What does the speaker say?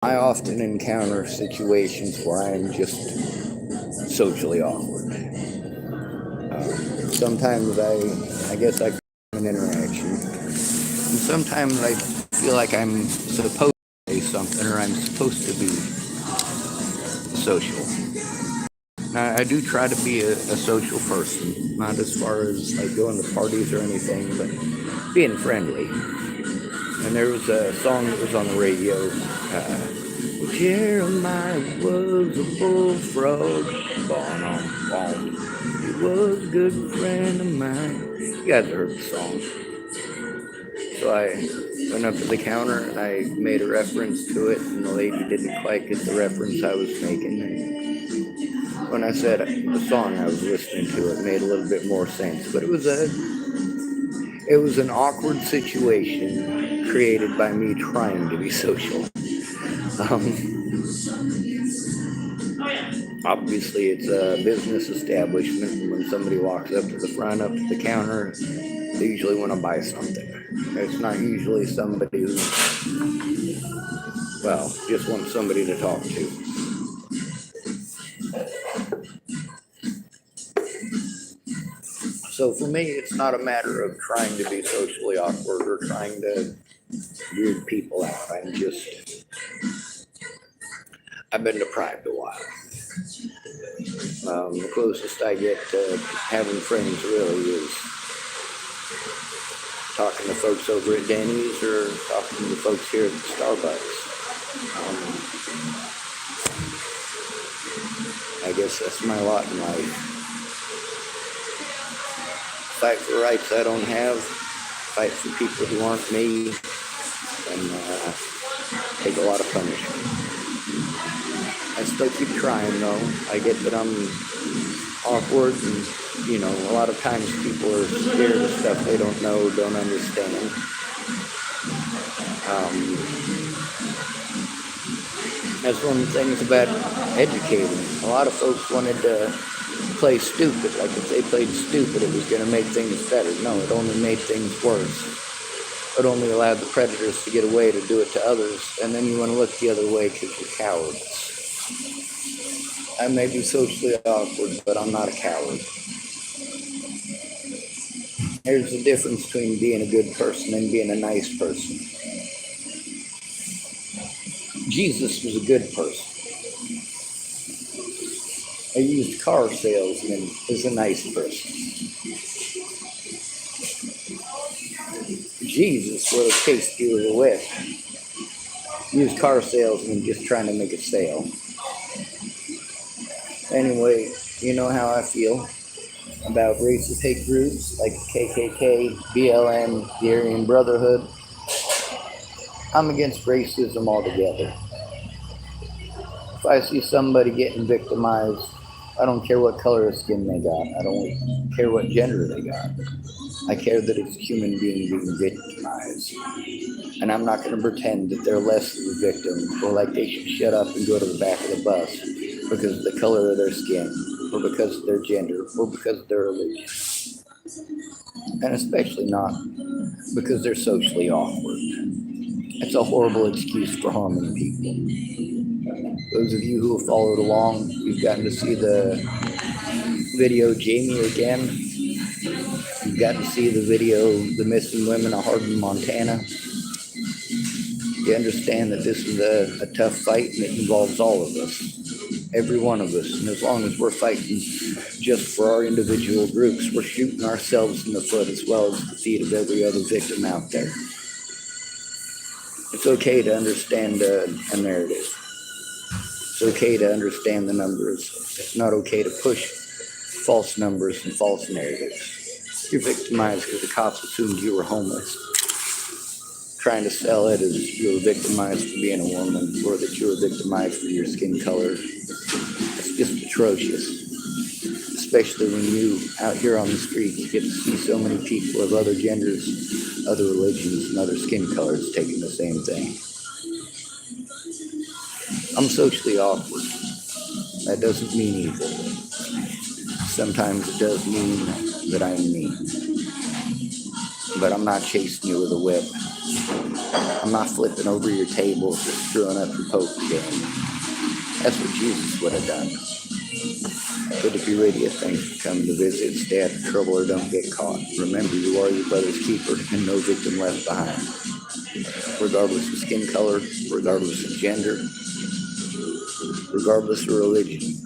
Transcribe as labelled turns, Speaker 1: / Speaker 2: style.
Speaker 1: I often encounter situations where I am just socially awkward. Sometimes I guess I an interaction, and sometimes I feel like I'm supposed to say something or I'm supposed to be social. Now, I do try to be a social person, not as far as like going to parties or anything, but being friendly. And there was a song that was on the radio. Jeremiah was a bullfrog. Bon on bon. He was a good friend of mine. You guys heard the song. So I went up to the counter and I made a reference to it, and the lady didn't quite get the reference I was making. And when I said the song I was listening to, it made a little bit more sense. But it was an awkward situation created by me trying to be social. Obviously, it's a business establishment, and when somebody walks up to the front, up to the counter, they usually want to buy something. It's not usually somebody who, well, just wants somebody to talk to. So for me, it's not a matter of trying to be socially awkward or trying to weird people out. I've been deprived a while. The closest I get to having friends really is talking to folks over at Denny's or talking to folks here at Starbucks. I guess that's my lot in life. Fight for rights I don't have, fight for people who aren't me, and take a lot of punishment. I still keep trying though. I get that I'm awkward and, a lot of times people are scared of stuff they don't know, don't understand. That's one of the things about educating. A lot of folks wanted to play stupid. Like if they played stupid, it was going to make things better. No, it only made things worse. It only allowed the predators to get away to do it to others, and then you want to look the other way because you're cowards. I may be socially awkward, but I'm not a coward. There's a difference between being a good person and being a nice person. Jesus was a good person. A used car salesman is a nice person. Jesus would have chased you with a whip. Used car salesman just trying to make a sale. Anyway, you know how I feel about racist hate groups like KKK, BLM, the Aryan Brotherhood. I'm against racism altogether. If I see somebody getting victimized, I don't care what color of skin they got. I don't care what gender they got. I care that it's a human being being victimized. And I'm not going to pretend that they're less of a victim or like they should shut up and go to the back of the bus because of the color of their skin or because of their gender or because of their religion. And especially not because they're socially awkward. It's a horrible excuse for harming people. Those of you who have followed along, you've gotten to see the video Jamie again. You've gotten to see the video The Missing Women of Hardin, Montana. You understand that this is a tough fight and it involves all of us, every one of us. And as long as we're fighting just for our individual groups, we're shooting ourselves in the foot as well as the feet of every other victim out there. It's okay to understand a narrative. It's okay to understand the numbers. It's not okay to push false numbers and false narratives. You're victimized because the cops assumed you were homeless. Trying to sell it as you were victimized for being a woman or that you were victimized for your skin color. It's just atrocious. Especially when you, out here on the street, you get to see so many people of other genders, other religions, and other skin colors taking the same thing. I'm socially awkward. That doesn't mean evil. Sometimes it does mean that I'm mean. But I'm not chasing you with a whip. I'm not flipping over your tables or screwing up your poker game. That's what Jesus would have done. But if you're ready, if things come to visit, stay out of trouble or don't get caught. Remember, you are your brother's keeper and no victim left behind. Regardless of skin color, regardless of gender, regardless of religion.